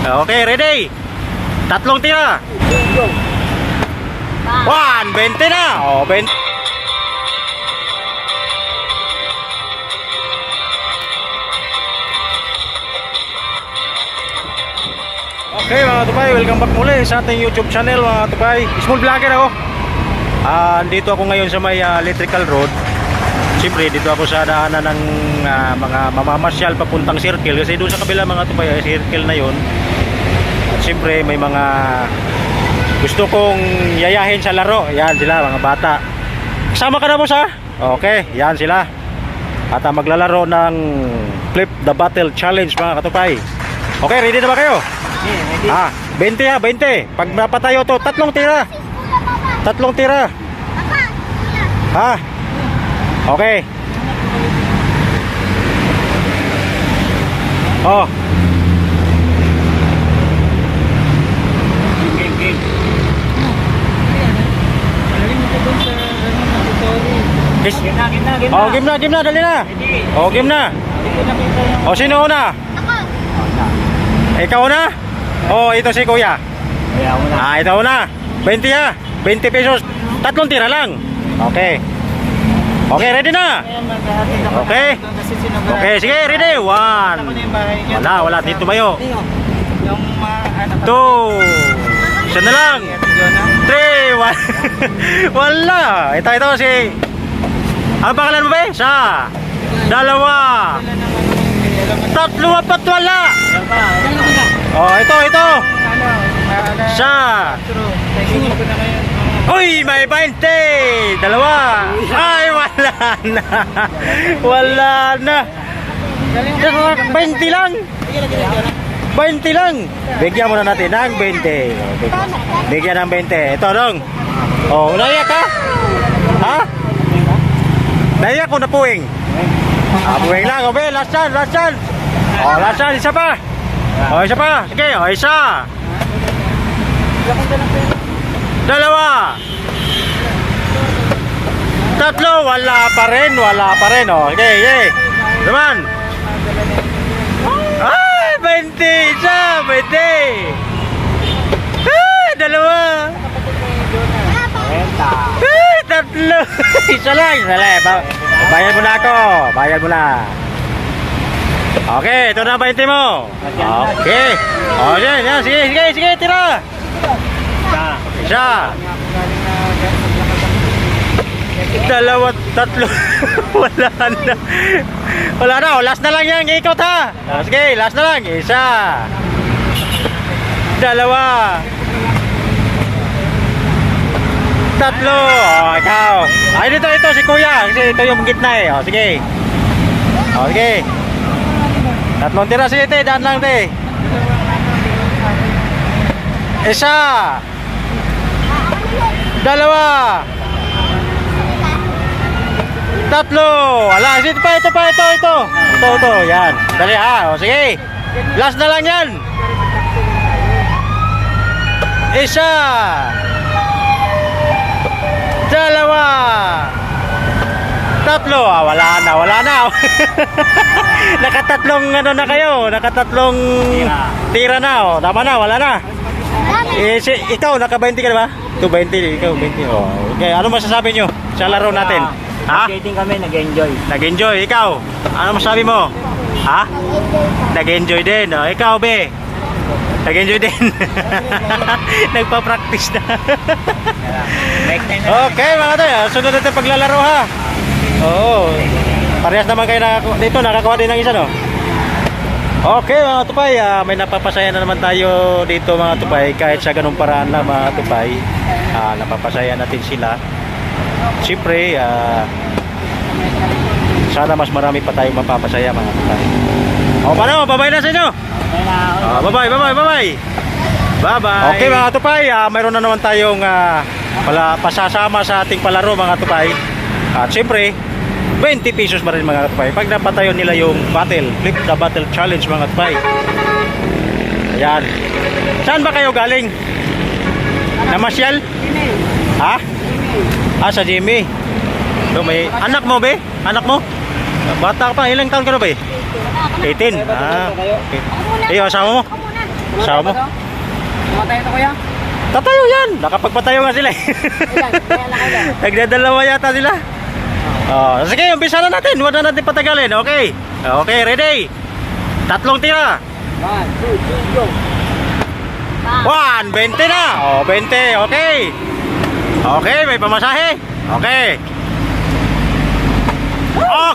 Okay, ready? Tatlong tira. 1, 20 na. Oh, 20. Okay mga tupay, welcome back muli sa ating YouTube channel mga tupay. Small vlogger ako. Dito ako ngayon sa may electrical road. Siyempre dito ako sa daanan ng mga mamamasyal papuntang circle. Kasi doon sa kabila mga tupay, circle na yon. At siyempre may mga gusto kong yayahin sa laro. Yan sila mga bata. Kasama ka na boss ha? Okay, yan sila. At maglalaro ng Flip the Battle Challenge mga katupay. Okay, ready na ba kayo? 20 ha, 20. Pag napatayo to, tatlong tira. Tatlong tira. Ha? Okay. Oh. Oh, game na, dali na. Oh, game na. Oh, sino una? Ikaw na? Oh, ito si Kuya. Ito una. 20 ha. 20 pesos. Tatlong tira lang. Okay. Okay, ready na? Okay. Okay, sige, ready. 1. Wala, dito mayo. 2. Isa na lang. 3, 1. Wala. Ito si... Ano pangalan mo ba? Isa. 2. 3, 4, wala. Oh, ito. Isa. Uy, may 20. 2. Ay, wala na. Wala na. 20 lang. 20 lang. Bigyan muna natin ng 20. Bigyan ng 20. Ito dong. Oh, naiyak ka? Ha? Naiyak ko na puwing. Puwing lang. Okay, last chance. Oh, last chance. Isa pa. Oh, isa pa. Sige, oh, isa. 2. 3. Wala pa rin. Oh, okay. Naman. Ay, 20. Isa, 20. Ay, 2. Ay, 3. Isa lang. Bayad mo na ako. Okay, ito na 20 mo. Okay. Oh, yan. Sige, tira. Isa. 2, 3. Wala na. Last na lang yan. Ikot ha. Sige, last na lang. Isa. 2. 3. Oh, ikaw. Ay, ito si Kuya. Kasi ito yung gitna eh. Oh, sige. Okay. 3 tira. Sige, daan lang, Isa. 2. 3. Wala. Ito pa. Ito. Yan. Dali ha. O, sige. Last na lang yan. Isa. 2. 3. Wala na. Nakatatlong na kayo. Nakatatlong tira na. O, tama na. Wala na. Ikaw, naka-20 ka na ba? 220, ikaw 20. Oh. Okay, ano masasabi nyo sa laro natin? Skating kami, Nag-enjoy. Ikaw, ano masasabi mo? Ha? Nag-enjoy din. Oh, ikaw, be? Nag-enjoy din. Nagpa-practice na. Okay, mga tayo. Sunod natin paglalaro, ha? Oo. Parehas naman kayo dito. Nakakuha din ng isa, no? Okay mga tupay, may napapasaya na naman tayo dito mga tupay. Kahit sa ganung paraan lang mga tupay, napapasaya natin sila. Siyempre, sana mas marami pa tayong mapapasaya mga tupay. O paano, bye-bye na sa inyo. Bye-bye. Okay mga tupay, mayroon na naman tayong pasasama sa ating palaro mga tupay. At siyempre 20 pesos pa rin mga katupay pag napatayo nila yung Flip the Battle Challenge mga katupay. Ayan. Saan ba kayo galing? Namasyal? Ha? Sa Jimmy. So, may anak mo be? Anak mo? Bata ka pa, ilang taon ka na ba? 18. Okay. Asawa mo? Asawa mo? Matay ito kuya. Tatayo yan. Nakapagpatayo nga sila. Ilan? Kaya na kayo. Nagdadalawa yata sila. Oh, sige, umpisa na natin. Huwag na natin patagalin. Okay. Okay, ready. 3 tira. 1, 2, 3, go. 1, 20 na. Oh, 20. Okay. Okay, may pamasahe. Okay.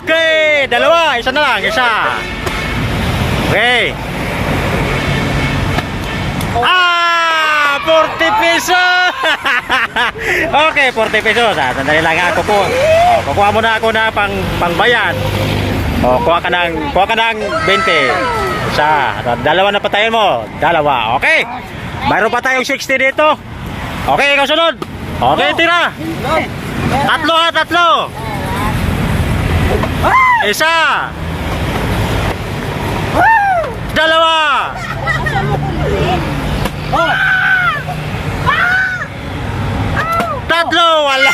Okay, dalawa. Isa na lang, isa. Okay. 40 pesos. Okay, 40 pesos. Sandali lang ako po. Oh, kukuha mo na ako na pangbayad. Oh, kuha ka ng 20. Isa, dalawa na patayin mo. Dalawa. Okay. Mayroon pa tayong 60 dito. Okay, ikaw sunod. Okay, tira. Tatlo. Isa. Dalawa. Tatlo, wala.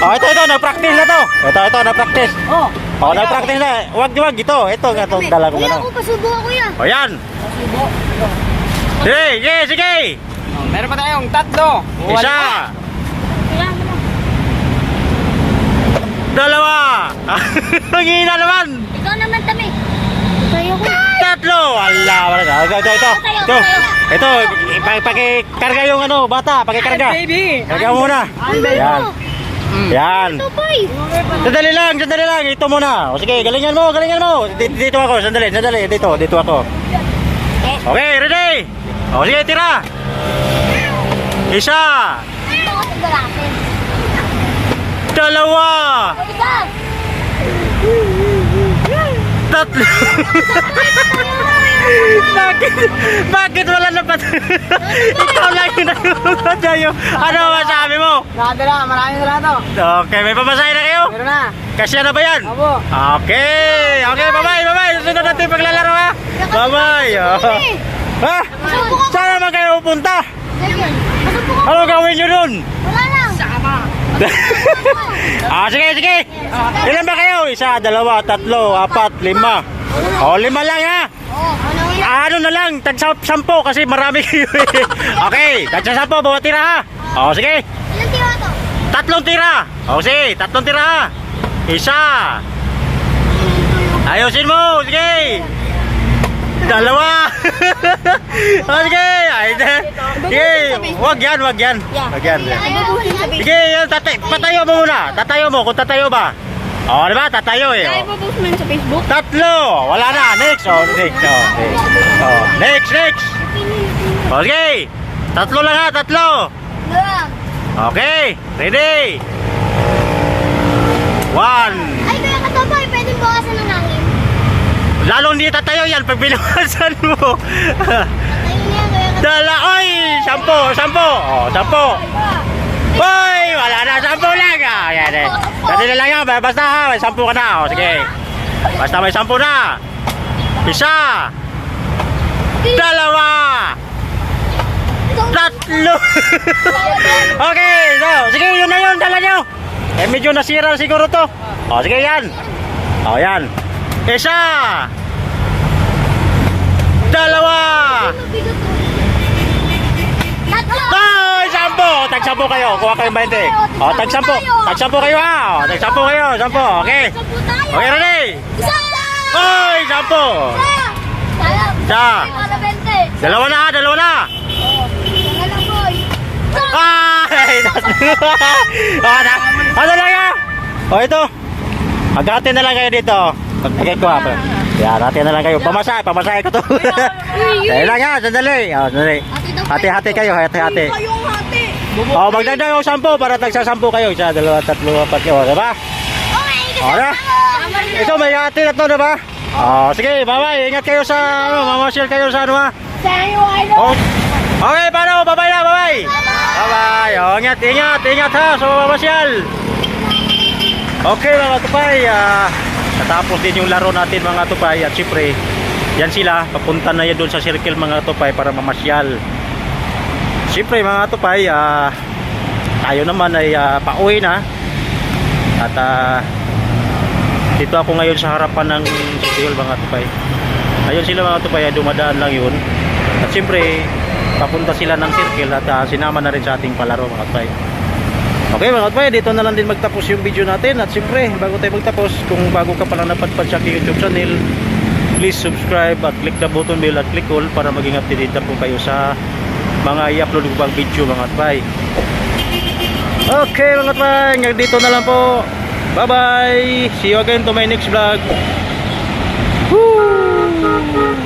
Oh, ito, nag-practice na to. Ito, nag-practice. Oh, nag-practice na. Wag, ito. Ito, dala ko Kuya, ano. ako pasubo ako kuya. O, yan. Sige. Meron pa tayong 3. Isa. Kuya, ano? Dalawa. Ang hina naman. Ikaw naman tami. Tayo ko. Tatlo. Wala. Ito. Pakikarga yung ano, bata. Pakikarga. Baby. Karga mo muna. Yan. Yan. Ito boy. Sandali lang. Ito muna. O sige, galingan mo. Dito ako. Sandali. Dito ako. Okay, ready? O sige, tira. Isa. Ito ako sa galasin. Dalawa. Isa. Tatlo. Bakit wala na pat? Ikaw lang yung nagpapatayo. Ano masabi mo? Maraming na to. Okay, may pamasahe na kayo? Meron na. Kasya na ba yan? Opo. Okay, bye-bye. Susunod natin paglalaro ha. Bye-bye. Ha? Saan naman kayo pupunta? Ganyan. Pasubo ko. Ano gawin nyo dun? Wala lang. Sige. Ilan ba kayo? 1, 2, 3, 4, 5. O, 5 lang ha. Ano na lang, tag-10 kasi marami kayo eh. Okay, tag-10 bawat tira ha. O, sige. Ilang tira to? 3 tira. O, sige, 3 tira ha. Isa. Ayusin mo, sige. Dalawa. O, sige. Sige, wag yan. Sige, patayo mo muna. Tatayo mo, kung tatayo ba. O, diba? Tatayo eh. Kaya O. po mo sa Facebook? 3. Wala na. Next. Next. Next. O, sige. 3 lang ha. 3. Lang. Okay. Ready. 1. Ay, kaya katoboy, pwedeng bawasan ng hangin. Lalong hindi tatayo yan pag binawasan mo. Ayun yan, kaya katoboy. Oy, 10. O, 10. Hoy, wala na. 10 lang. Yan eh. Dati na lang yan. Basta ha. May 10 ka na. O, sige. Basta may 10 na. Isa. Dalawa. 3. Okay. So, sige. Yun na yun. Dala nyo. Eh, medyo nasira siguro to. O, sige yan. O, yan. Isa. Dalawa. Tatlo. Ay, 10. Tag-10 kayo. Kuha kayo 20. O, tag-10. Tag-10 kayo ha. O, tag-10 kayo. 10. Okay. Sampu tayo. Okay, ready? Isa. Oy, 10. Isa. Dalawa na ha. Ano boy? Ay, ano lang ha? O, ito. Mag-hati na lang kayo dito. Pagkakit ko ha. Yan, hati na lang kayo. Pamasahe ko to. Dahil lang ha. Sandali. O, sandali. Hati-hati kayo. Hati-hati. Kayong hati. O, magdagdag yung 10 para tagsa-10 kayo. 1, 2, 3, 4. O, diba? Okay, O, diba? Ito, may hati na to, diba? O, sige, bye-bye. Ingat kayo sa, mamasyal kayo sa ano ha. Sa'yo, idol. O, okay, paano? Bye-bye na, bye-bye. Bye-bye. O, ingat ha. So, mamasyal. Okay, mga tupay. Natapos din yung laro natin, mga tupay. At syempre, yan sila. Papunta na yan doon sa circle, mga tupay, para mamasyal. Siyempre mga tupay, tayo naman ay pauwi na. At dito ako ngayon sa harapan ng City Hall, mga tupay. Ayun sila, mga tupay, dumadaan lang yun. At siyempre, papunta sila ng circle at sinama na rin sa ating palaro mga kapay. Okay mga kapay, dito na lang din magtapos yung video natin. At siyempre, bago tayo magtapos, kung bago ka pa lang napadpad sa aking YouTube channel, please subscribe at click the button bell at click all para maging updated po kayo sa mga i-upload ko pang video mga kapay. Okay mga kapay, hanggang dito na lang po. Bye bye, see you again to my next vlog. Woo!